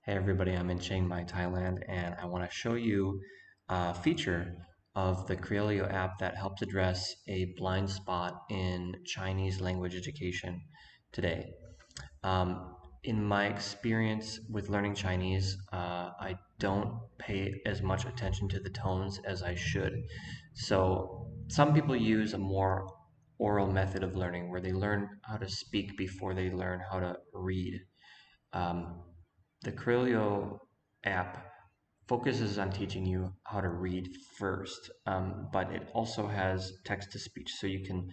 Hey everybody, I'm in Chiang Mai, Thailand, and I want to show you a feature of the Creolio app that helps address a blind spot in Chinese language education today. In my experience with learning Chinese, I don't pay as much attention to the tones as I should. So some people use a more oral method of learning where they learn how to speak before they learn how to read. Um, the Crilio app focuses on teaching you how to read first, but it also has text to speech, so you can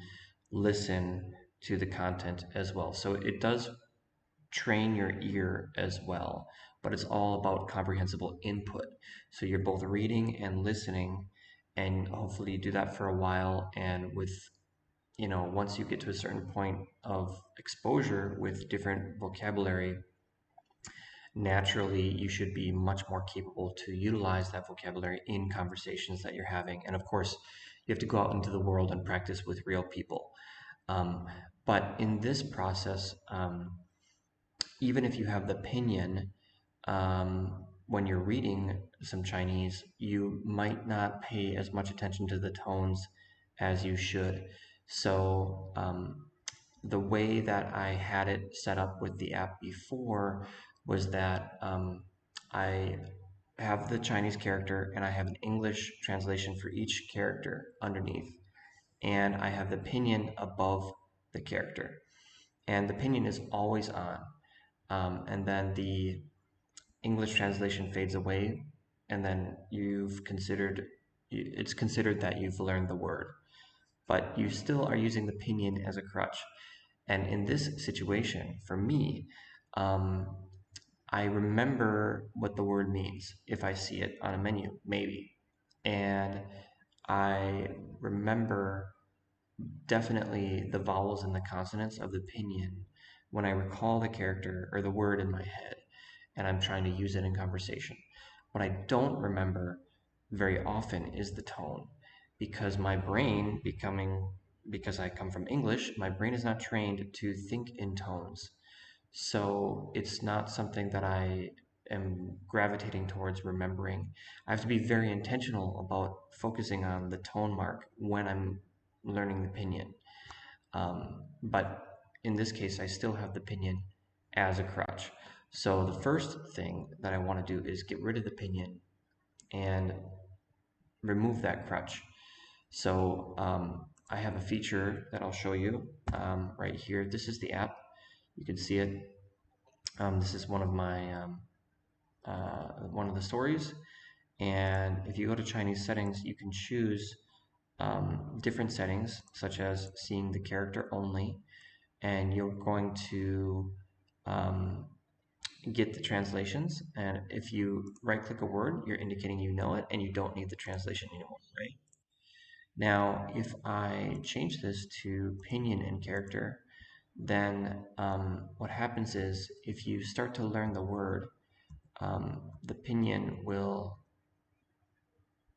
listen to the content as well. So it does train your ear as well, but it's all about comprehensible input. So you're both reading and listening, and hopefully you do that for a while. And with, once you get to a certain point of exposure with different vocabulary, naturally you should be much more capable to utilize that vocabulary in conversations that you're having. And of course, you have to go out into the world and practice with real people. Um, but in this process, even if you have the pinyin, when you're reading some Chinese, you might not pay as much attention to the tones as you should. So, the way that I had it set up with the app before was that I have the Chinese character and I have an English translation for each character underneath, and I have the pinyin above the character, and the pinyin is always on. And then the English translation fades away, and then it's considered that you've learned the word, but you still are using the pinyin as a crutch. And in this situation, for me, um, I remember what the word means if I see it on a menu, maybe. And I remember definitely the vowels and the consonants of the pinyin when I recall the character or the word in my head and I'm trying to use it in conversation. What I don't remember very often is the tone because because I come from English, my brain is not trained to think in tones. So it's not something that I am gravitating towards remembering. I have to be very intentional about focusing on the tone mark when I'm learning the pinyin. But in this case, I still have the pinyin as a crutch. So the first thing that I want to do is get rid of the pinyin and remove that crutch. So I have a feature that I'll show you right here. This is the app. You can see it. This is one of my one of the stories. And if you go to Chinese settings, you can choose different settings, such as seeing the character only, and you're going to um, get the translations. And if you right click a word, you're indicating you know it and you don't need the translation anymore, right? Now, if I change this to pinyin and character, then what happens is if you start to learn the word, the pinyin will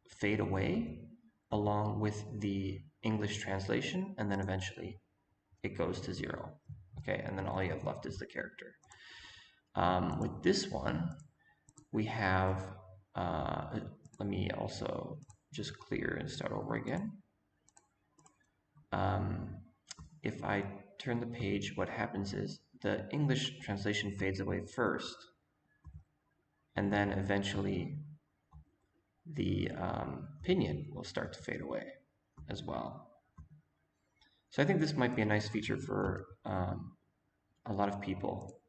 fade away along with the English translation, and then eventually it goes to zero. Okay, and then all you have left is the character. With this one, we have, let me also just clear and start over again. Um, if I turn the page, what happens is the English translation fades away first, and then eventually the pinyin will start to fade away as well. So I think this might be a nice feature for a lot of people.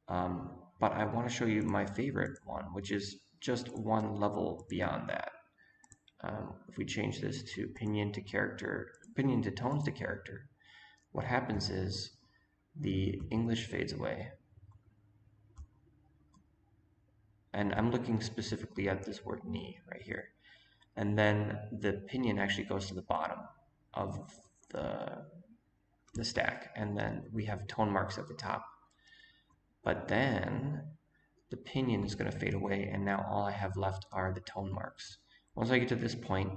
Um, but I want to show you my favorite one, which is just one level beyond that. If we change this to pinyin to character, pinyin to tones to character, what happens is the English fades away. And I'm looking specifically at this word ni right here. And then the pinyin actually goes to the bottom of the, the stack. And then we have tone marks at the top. But then the pinyin is going to fade away, and now all I have left are the tone marks. Once I get to this point,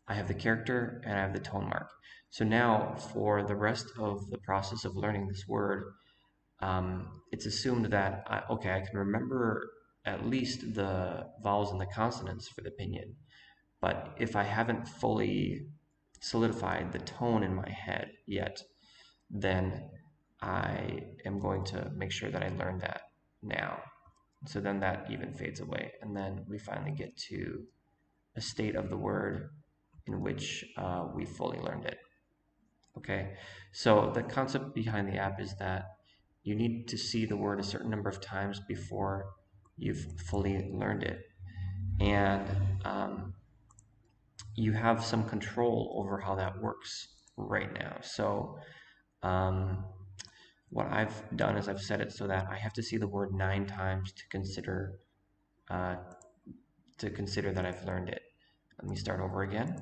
I have the character and I have the tone mark. So now for the rest of the process of learning this word, it's assumed that, I can remember at least the vowels and the consonants for the pinyin. But if I haven't fully solidified the tone in my head yet, then I am going to make sure that I learn that now. So then that even fades away. And then we finally get to a state of the word in which we fully learned it. Okay, so the concept behind the app is that you need to see the word a certain number of times before you've fully learned it. And you have some control over how that works right now. So um, what I've done is I've set it so that I have to see the word 9 times uh, to consider that I've learned it. Let me start over again.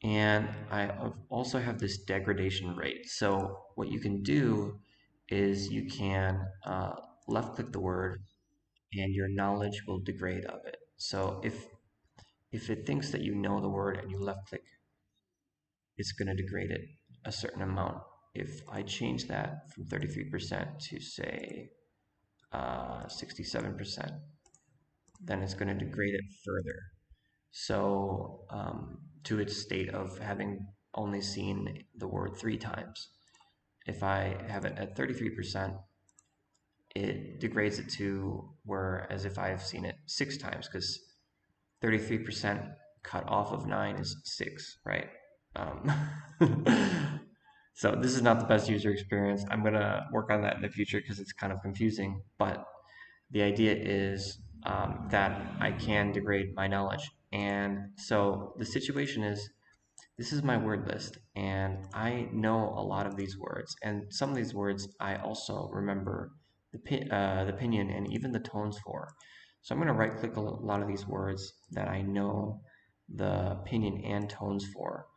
And I also have this degradation rate. So what you can do is you can left click the word and your knowledge will degrade of it. So if it thinks that you know the word and you left click, it's going to degrade it a certain amount. If I change that from 33% to say 67%, then it's going to degrade it further. So to its state of having only seen the word 3 times. If I have it at 33%, it degrades it to where as if I've seen it 6 times, because 33% cut off of 9 is 6, right? Um, so this is not the best user experience. I'm gonna work on that in the future because it's kind of confusing. But the idea is that I can degrade my knowledge. And so the situation is this is my word list, and I know a lot of these words, and some of these words I also remember the pinyin and even the tones for. So I'm going to right click a lot of these words that I know the pinyin and tones for.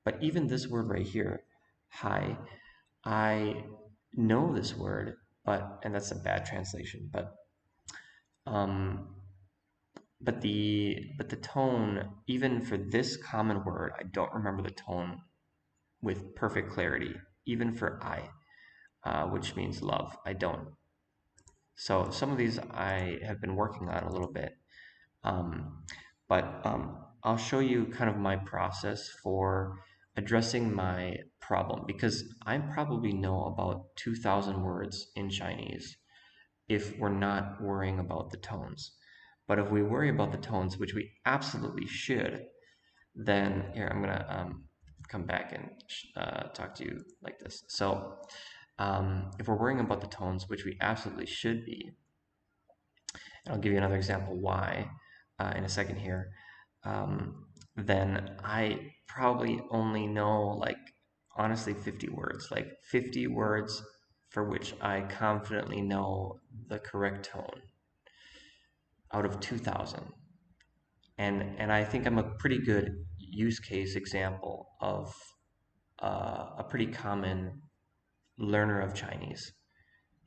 But even this word right here, hi, I know this word, and that's a bad translation, um, but the tone, even for this common word, I don't remember the tone with perfect clarity, even for I, which means love. I don't. So some of these I have been working on a little bit, um, but I'll show you kind of my process for addressing my problem, because I probably know about 2,000 words in Chinese if we're not worrying about the tones. But if we worry about the tones, which we absolutely should, then here I'm gonna come back and talk to you like this. So if we're worrying about the tones, which we absolutely should be, and I'll give you another example why in a second here, then I probably only know like honestly 50 words, like 50 words for which I confidently know the correct tone out of 2,000. And I think I'm a pretty good use case example of a pretty common learner of Chinese.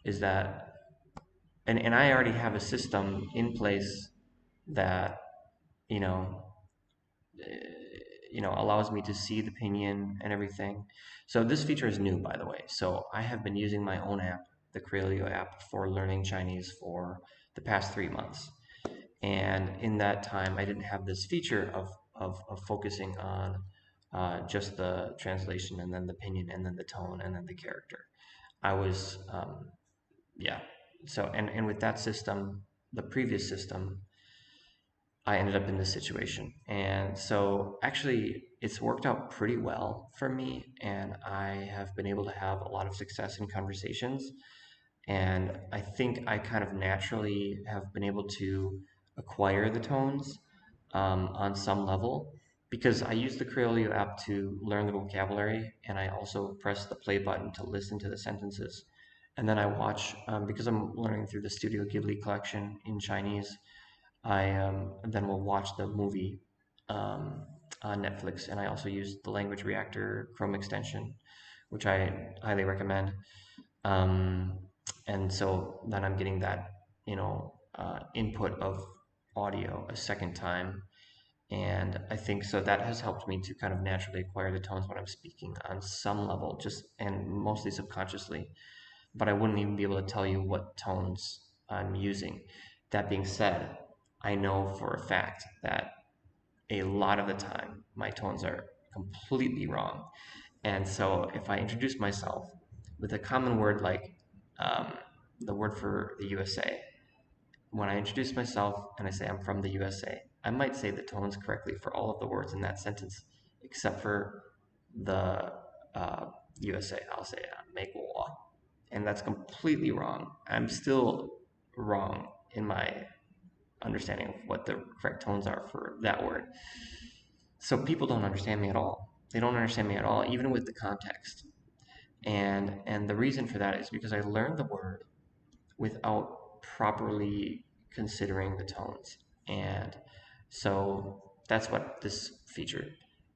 Is that and I already have a system in place that you know allows me to see the pinyin and everything. So this feature is new, by the way. So I have been using my own app, the Creolio app, for learning Chinese for the past 3 months. And in that time, I didn't have this feature of focusing on just the translation and then the pinyin and then the tone and then the character. I was, yeah. So, and with that system, the previous system, I ended up in this situation. And so actually, it's worked out pretty well for me. And I have been able to have a lot of success in conversations. And I think I kind of naturally have been able to acquire the tones on some level, because I use the Creolio app to learn the vocabulary, and I also press the play button to listen to the sentences. And then I watch, because I'm learning through the Studio Ghibli collection in Chinese, I then will watch the movie um, on Netflix, and I also use the Language Reactor Chrome extension, which I highly recommend. Um, and so then I'm getting that, input of audio a second time. And I think so that has helped me to kind of naturally acquire the tones when I'm speaking on some level, just and mostly subconsciously. But I wouldn't even be able to tell you what tones I'm using. That being said, I know for a fact that a lot of the time my tones are completely wrong. And so if I introduce myself with a common word like um, the word for the USA, when I introduce myself and I say I'm from the USA, I might say the tones correctly for all of the words in that sentence, except for the USA. I'll say 美国, and that's completely wrong. I'm still wrong in my understanding of what the correct tones are for that word. So people don't understand me at all. They don't understand me at all, even with the context. And the reason for that is because I learned the word without properly considering the tones. And so that's what this feature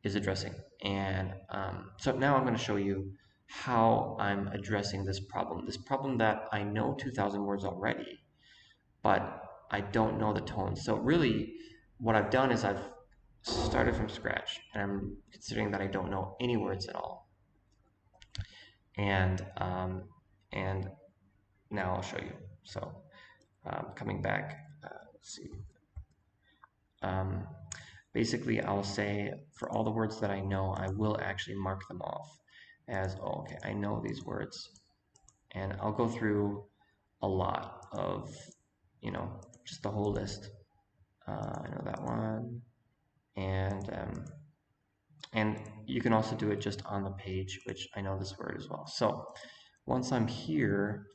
is addressing. And so now I'm going to show you how I'm addressing this problem that I know 2,000 words already, but I don't know the tones. So really, what I've done is I've started from scratch, and I'm considering that I don't know any words at all. And now I'll show you. So coming back, let's see. Um, basically, I'll say for all the words that I know, I will actually mark them off as, oh, okay, I know these words. And I'll go through a lot of, just the whole list. I know that one. And you can also do it just on the page, which I know this word as well. So once I'm here,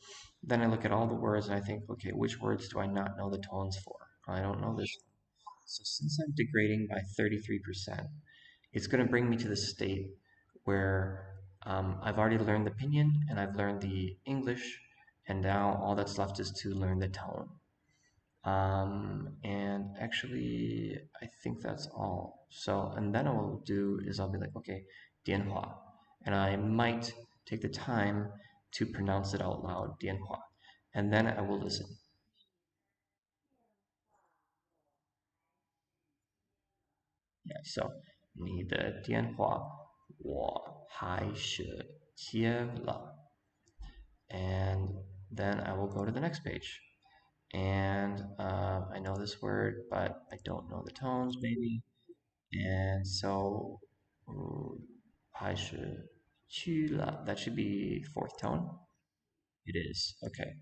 then I look at all the words and I think, okay, which words do I not know the tones for? I don't know this. So since I'm degrading by 33%, it's going to bring me to the state where I've already learned the pinyin and I've learned the English, and now all that's left is to learn the tone. And actually, I think that's all. So, and then what I'll do is I'll be like, okay, 电话. And I might take the time to pronounce it out loud, 电话. And then I will listen. Yeah, so 你的电话我还是接了. And then I will go to the next page. And I know this word, but I don't know the tones, maybe. And so 还是去了. That should be fourth tone. It is. Okay,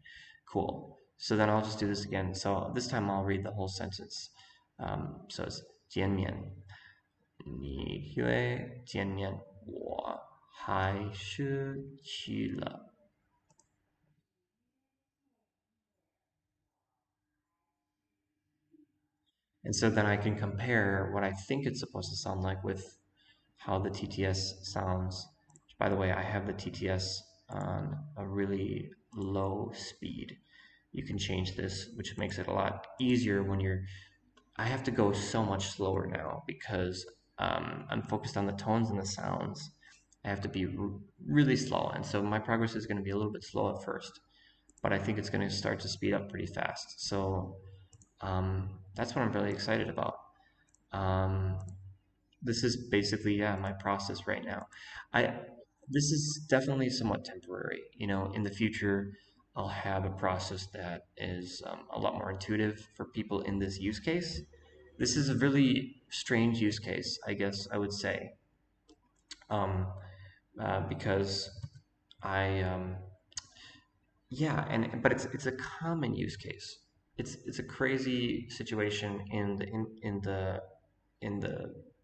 cool. So then I'll just do this again. So this time I'll read the whole sentence. So it's 见面，你会见面，我还是去了. And so then I can compare what I think it's supposed to sound like with how the TTS sounds. By the way, I have the TTS on a really low speed. You can change this, which makes it a lot easier when you're. I have to go so much slower now because I'm focused on the tones and the sounds. I have to be really slow, and so my progress is going to be a little bit slow at first, but I think it's going to start to speed up pretty fast. So that's what I'm really excited about. Um, this is basically, yeah, my process right now. I This is definitely somewhat temporary. In the future, I'll have a process that is a lot more intuitive for people in this use case. This is a really strange use case, I guess I would say, um, because I yeah, but it's a common use case. It's a crazy situation in the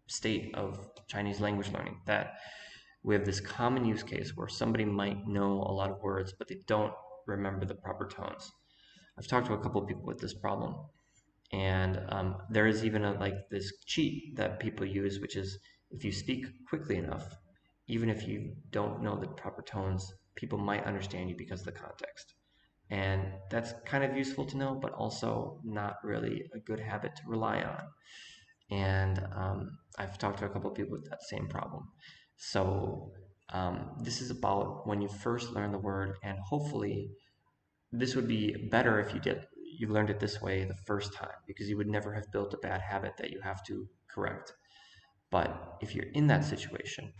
state of Chinese language learning that we have this common use case where somebody might know a lot of words, but they don't remember the proper tones. I've talked to a couple of people with this problem, and there is even like this cheat that people use, which is if you speak quickly enough, even if you don't know the proper tones, people might understand you because of the context. And that's kind of useful to know, but also not really a good habit to rely on. And I've talked to a couple of people with that same problem. So this is about when you first learn the word, and hopefully this would be better if you learned it this way the first time, because you would never have built a bad habit that you have to correct. But if you're in that situation,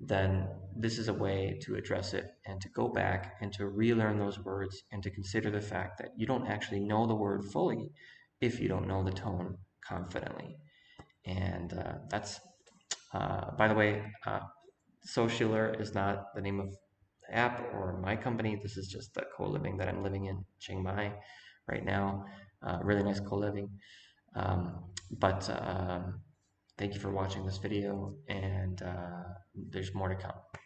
then this is a way to address it and to go back and to relearn those words and to consider the fact that you don't actually know the word fully if you don't know the tone confidently. And by the way, Socialer is not the name of the app or my company. This is just the co-living that I'm living in Chiang Mai right now. Really nice co-living. But thank you for watching this video, and there's more to come.